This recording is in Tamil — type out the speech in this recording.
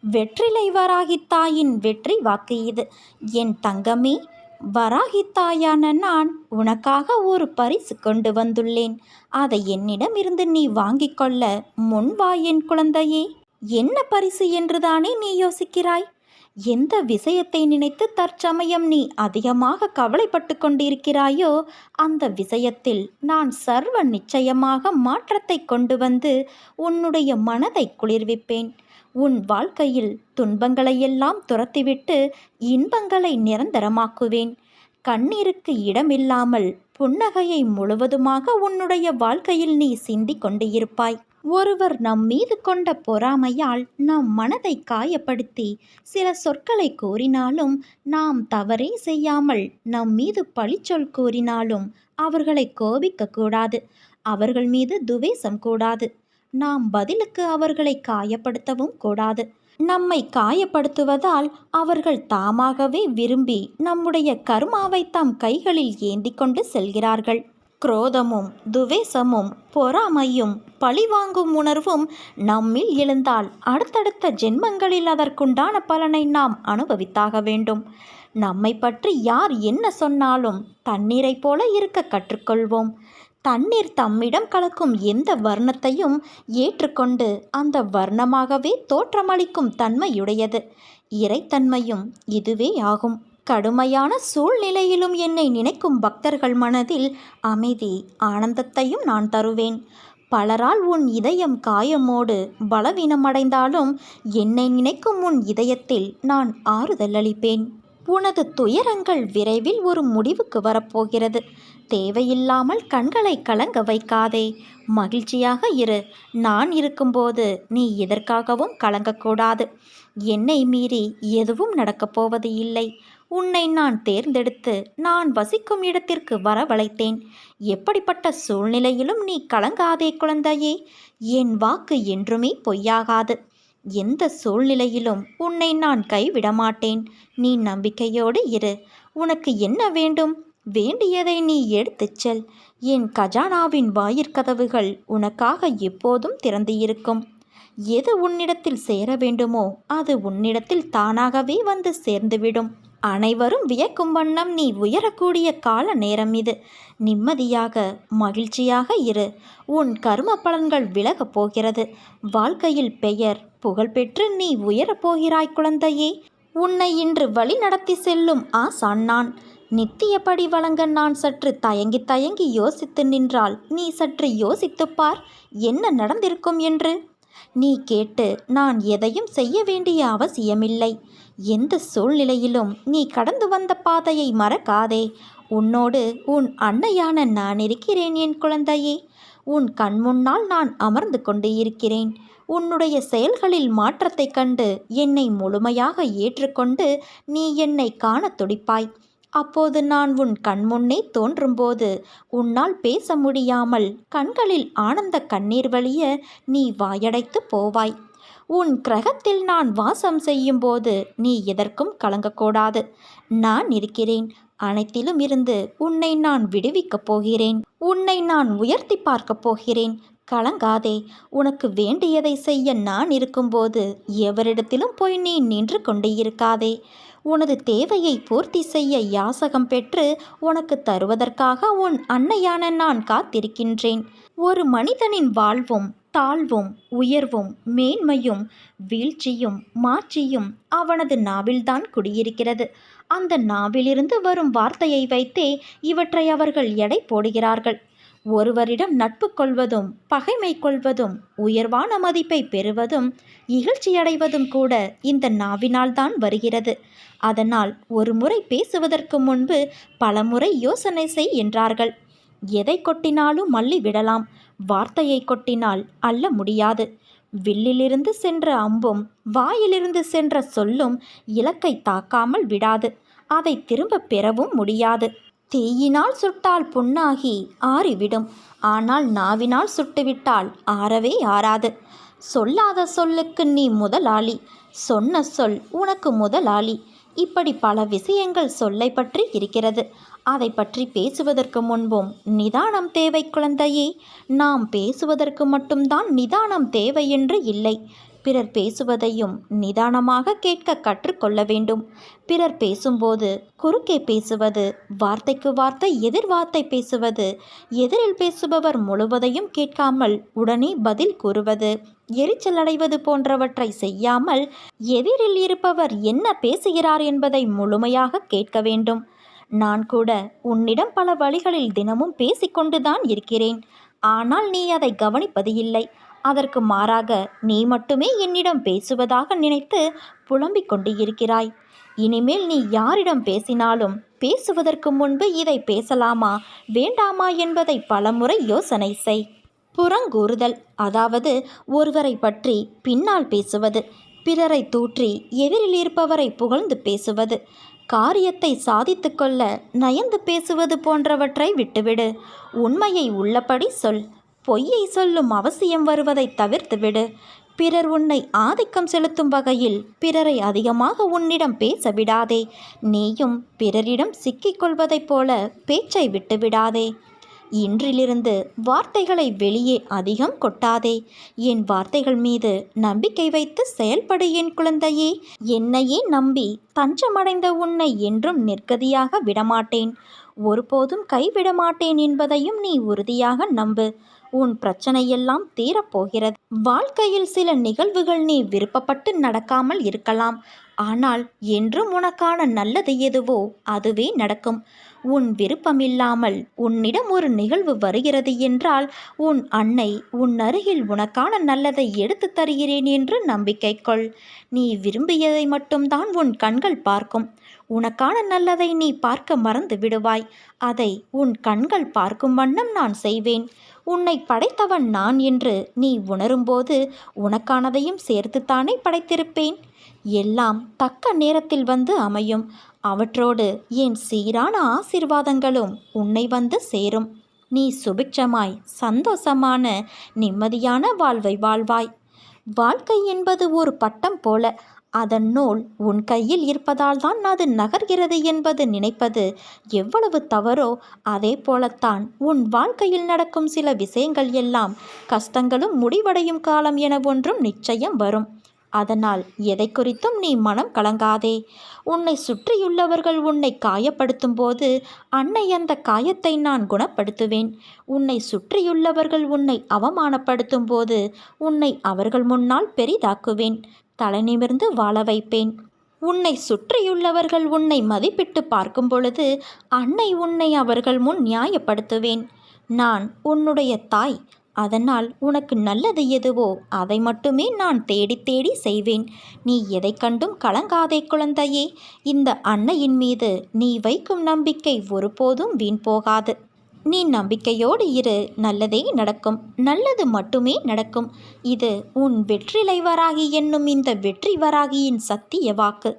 வெற்றிலை வராகித்தாயின் வெற்றி வாக்கு இது. என் தங்கமே, வராகித்தாயான நான் உனக்காக ஒரு பரிசு கொண்டு வந்துள்ளேன். அதை என்னிடமிருந்து நீ வாங்கிக் கொள்ள முன்வா என் குழந்தையே. என்ன பரிசு என்றுதானே நீ யோசிக்கிறாய்? எந்த விஷயத்தை நினைத்து தற்சமயம் நீ அதிகமாக கவலைப்பட்டு கொண்டிருக்கிறாயோ அந்த விஷயத்தில் நான் சர்வ நிச்சயமாக மாற்றத்தை கொண்டு வந்து உன்னுடைய மனதை குளிர்விப்பேன். உன் வாழ்க்கையில் துன்பங்களையெல்லாம் துரத்திவிட்டு இன்பங்களை நிரந்தரமாக்குவேன். கண்ணீருக்கு இடமில்லாமல் புன்னகையை முழுவதுமாக உன்னுடைய வாழ்க்கையில் நீ சிந்தி கொண்டு இருப்பாய். ஒருவர் நம் மீது கொண்ட பொறாமையால் நம் மனதை காயப்படுத்தி சில சொற்களை கூறினாலும், நாம் தவறே செய்யாமல் நம் மீது பழிச்சொல் கூறினாலும் அவர்களை கோபிக்க கூடாது. அவர்கள் மீது துவேஷம் கூடாது. நாம் பதிலுக்கு அவர்களை காயப்படுத்தவும் கூடாது. நம்மை காயப்படுத்துவதால் அவர்கள் தாமாகவே விரும்பி நம்முடைய கர்மாவை தம் கைகளில் ஏந்தி கொண்டு செல்கிறார்கள். குரோதமும் துவேஷமும் பொறாமையும் பழிவாங்கும் உணர்வும் நம்மில் எழுந்தால் அடுத்தடுத்த ஜென்மங்களில் அதற்குண்டான பலனை நாம் அனுபவித்தாக வேண்டும். நம்மை பற்றி யார் என்ன சொன்னாலும் தண்ணீரை போல இருக்க கற்றுக்கொள்வோம். தண்ணீர் தம்மிடம் கலக்கும் எந்த வர்ணத்தையும் ஏற்றுக்கொண்டு அந்த வர்ணமாகவே தோற்றமளிக்கும் தன்மையுடையது. இறைத்தன்மையும் இதுவே ஆகும். கடுமையான சூழ்நிலையிலும் என்னை நினைக்கும் பக்தர்கள் மனதில் அமைதி ஆனந்தத்தையும் நான் தருவேன். பலரால் உன் இதயம் காயமோடு பலவீனமடைந்தாலும் என்னை நினைக்கும் உன் இதயத்தில் நான் ஆறுதல் அளிப்பேன். உனது துயரங்கள் விரைவில் ஒரு முடிவுக்கு வரப்போகிறது. தேவையில்லாமல் கண்களை கலங்க வைக்காதே. மகிழ்ச்சியாக இரு. நான் இருக்கும்போது நீ எதற்காகவும் கலங்கக்கூடாது. என்னை மீறி எதுவும் நடக்கப் போவது இல்லை. உன்னை நான் தேர்ந்தெடுத்து நான் வசிக்கும் இடத்திற்கு வரவழைத்தேன். எப்படிப்பட்ட சூழ்நிலையிலும் நீ கலங்காதே குழந்தையே. என் வாக்கு என்றுமே பொய்யாகாது. எந்த சூழ்நிலையிலும் உன்னை நான் கைவிடமாட்டேன். நீ நம்பிக்கையோடு இரு. உனக்கு என்ன வேண்டும்? வேண்டியதை நீ எடுத்துச் செல். என் கஜானாவின் வாயிற்கதவுகள் உனக்காக எப்போதும் திறந்து இருக்கும். எது உன்னிடத்தில் சேர வேண்டுமோ அது உன்னிடத்தில் தானாகவே வந்து சேர்ந்துவிடும். அனைவரும் வியக்கும் வண்ணம் நீ உயரக்கூடிய கால நேரம் இது. நிம்மதியாக மகிழ்ச்சியாக இரு. உன் கர்ம பலன்கள் விலகப் போகிறது. வாழ்க்கையில் பெயர் புகழ்பெற்று நீ உயரப்போகிறாய் குழந்தையே. உன்னை இன்று வழி நடத்தி செல்லும் ஆசான் நான். நித்தியப்படி வழங்க நான் சற்று தயங்கி தயங்கி யோசித்து நின்றால் நீ சற்று யோசித்துப்பார் என்ன நடந்திருக்கும் என்று. நீ கேட்டு நான் எதையும் செய்ய வேண்டிய அவசியமில்லை. எந்த சூழ்நிலையிலும் நீ கடந்து வந்த பாதையை மறக்காதே. உன்னோடு உன் அன்னையான நான் இருக்கிறேன் என் குழந்தையே. உன் கண்முன்னால் நான் அமர்ந்து கொண்டு இருக்கிறேன். உன்னுடைய செயல்களில் மாற்றத்தை கண்டு என்னை முழுமையாக ஏற்றுக்கொண்டு நீ என்னை காண துடிப்பாய். அப்போது நான் உன் கண்முன்னே தோன்றும்போது உன்னால் பேச முடியாமல் கண்களில் ஆனந்த கண்ணீர் வழிய நீ வாயடைத்து போவாய். உன் கிரகத்தில் நான் வாசம் செய்யும்போது நீ எதற்கும் கலங்கக்கூடாது. நான் இருக்கிறேன். அனைத்திலும் இருந்து உன்னை நான் விடுவிக்கப் போகிறேன். உன்னை நான் உயர்த்தி பார்க்கப் போகிறேன். கலங்காதே. உனக்கு வேண்டியதை செய்ய நான் இருக்கும்போது எவரிடத்திலும் போய் நீ நின்று கொண்டே இருக்காதே. உனது தேவையை பூர்த்தி செய்ய யாசகம் பெற்று உனக்கு தருவதற்காக உன் அன்னையான நான் காத்திருக்கின்றேன். ஒரு மனிதனின் வாழ்வும் தாழ்வும் உயர்வும் மேன்மையும் வீழ்ச்சியும் மாட்சியும் அவனது நாவில்தான் குடியிருக்கிறது. அந்த நாவிலிருந்து வரும் வார்த்தையை வைத்தே இவற்றை அவர்கள் எடை போடுகிறார்கள். ஒருவரிடம் நட்பு கொள்வதும் பகைமை கொள்வதும் உயர்வான மதிப்பை பெறுவதும் இகழ்ச்சியடைவதும் கூட இந்த நாவினால்தான் வருகிறது. அதனால் ஒரு முறை பேசுவதற்கு முன்பு பல முறை யோசனை செய் என்றார்கள். எதை கொட்டினாலும் அள்ளி விடலாம். வார்த்தையை கொட்டினால் அள்ள முடியாது. வில்லிலிருந்து சென்ற அம்பும் வாயிலிருந்து சென்ற சொல்லும் இலக்கை தாக்காமல் விடாது. அதை திரும்ப பெறவும் முடியாது. தீயினால் சுட்டால் புண்ணாகி ஆறிவிடும். ஆனால் நாவினால் சுட்டுவிட்டால் ஆறவே ஆறாது. சொல்லாத சொல்லுக்கு நீ முதலாளி. சொன்ன சொல் உனக்கு முதலாளி. இப்படி பல விஷயங்கள் சொல்லை பற்றி இருக்கிறது. அதை பற்றி பேசுவதற்கு முன்பும் நிதானம் தேவை குழந்தையே. நாம் பேசுவதற்கு மட்டும்தான் நிதானம் தேவை என்று இல்லை. பிறர் பேசுவதையும் நிதானமாக கேட்க கற்றுக்கொள்ள வேண்டும். பிறர் பேசும்போது குறுக்கே பேசுவது, வார்த்தைக்கு வார்த்தை எதிர் வார்த்தை பேசுவது, எதிரில் பேசுபவர் முழுவதையும் கேட்காமல் உடனே பதில் கூறுவது, எரிச்சல் அடைவது போன்றவற்றை செய்யாமல் எதிரில் இருப்பவர் என்ன பேசுகிறார் என்பதை முழுமையாக கேட்க வேண்டும். நான் கூட உன்னிடம் பல வழிகளில் தினமும் பேசிக்கொண்டுதான் இருக்கிறேன். ஆனால் நீ அதை கவனிப்பது இல்லை. அதற்கு மாறாக நீ மட்டுமே என்னிடம் பேசுவதாக நினைத்து புலம்பிக் கொண்டு இருக்கிறாய். இனிமேல் நீ யாரிடம் பேசினாலும் பேசுவதற்கு முன்பு இதை பேசலாமா வேண்டாமா என்பதை பலமுறை யோசனை செய். புறங்கூறுதல், அதாவது ஒருவரை பற்றி பின்னால் பேசுவது, பிறரை தூற்றி எதிரில் இருப்பவரை புகழ்ந்து பேசுவது, காரியத்தை சாதித்து கொள்ள நயந்து பேசுவது போன்றவற்றை விட்டுவிடு. உண்மையை உள்ளபடி சொல். பொய்யை சொல்லும் அவசியம் வருவதை தவிர்த்துவிடு. பிறர் உன்னை ஆதிக்கம் செலுத்தும் வகையில் பிறரை அதிகமாக உன்னிடம் பேச விடாதே. நீயும் பிறரிடம் சிக்கிக்கொள்வதைப் போல பேச்சை விட்டுவிடாதே. இன்றிலிருந்து வார்த்தைகளை வெளியே அதிகம் கொட்டாதே. என் வார்த்தைகள் மீது நம்பிக்கை வைத்து செயல்படு என் குழந்தையே. என்னையே நம்பி தஞ்சமடைந்த உன்னை என்றும் நிர்கதியாக விடமாட்டேன். ஒருபோதும் கைவிட மாட்டேன் என்பதையும் நீ உறுதியாக நம்பு. உன் பிரச்சனையெல்லாம் தீரப்போகிறது. வாழ்க்கையில் சில நிகழ்வுகள் நீ விருப்பப்பட்டு நடக்காமல் இருக்கலாம். ஆனால் என்றும் உனக்கான நல்லது எதுவோ அதுவே நடக்கும். உன் விருப்பமில்லாமல் உன்னிடம் ஒரு நிகழ்வு வருகிறது என்றால் உன் அன்னை உன் அருகில் உனக்கான நல்லதை எடுத்து தருகிறேன் என்று நம்பிக்கை கொள். நீ விரும்பியதை மட்டும்தான் உன் கண்கள் பார்க்கும். உனக்கான நல்லதை நீ பார்க்க மறந்து விடுவாய். அதை உன் கண்கள் பார்க்கும் வண்ணம் நான் செய்வேன். உன்னை படைத்தவன் நான் என்று நீ உணரும்போது உனக்கானதையும் சேர்த்துத்தானே படைத்திருப்பேன். எல்லாம் தக்க நேரத்தில் வந்து அமையும். அவற்றோடு என் சீரான ஆசீர்வாதங்களும் உன்னை வந்து சேரும். நீ சுபிட்சமாய் சந்தோஷமான நிம்மதியான வாழ்வை வாழ்வாய். வாழ்க்கை என்பது ஒரு பட்டம் போல. அதன் நூல் உன் கையில் இருப்பதால் தான் அது நகர்கிறது என்பது நினைப்பது எவ்வளவு தவறோ அதே போலத்தான் உன் வாழ்க்கையில் நடக்கும் சில விஷயங்கள் எல்லாம் கஷ்டங்களும் முடிவடையும் காலம் என ஒன்றும் நிச்சயம் வரும். அதனால் எதை குறித்தும் நீ மனம் கலங்காதே. உன்னை சுற்றியுள்ளவர்கள் உன்னை காயப்படுத்தும் போது அன்னை அந்த காயத்தை நான் குணப்படுத்துவேன். உன்னை சுற்றியுள்ளவர்கள் உன்னை அவமானப்படுத்தும் போது உன்னை அவர்கள் முன்னால் பெரிதாக்குவேன். தலை நிமிர்ந்து வாழ வைப்பேன். உன்னை சுற்றியுள்ளவர்கள் உன்னை மதிப்பிட்டு பார்க்கும் பொழுது அன்னை உன்னை அவர்கள் முன் நியாயப்படுத்துவேன். நான் உன்னுடைய தாய். அதனால் உனக்கு நல்லது எதுவோ அதை மட்டுமே நான் தேடி தேடி செய்வேன். நீ எதை கண்டும் கலங்காதே குழந்தையே. இந்த அன்னையின் மீது நீ வைக்கும் நம்பிக்கை ஒருபோதும் வீண் போகாது. நீ நம்பிக்கையோடு இரு. நல்லதே நடக்கும். நல்லது மட்டுமே நடக்கும். இது உன் வெற்றிலை வராகி என்னும் இந்த வெற்றி வராகியின் சத்திய வாக்கு.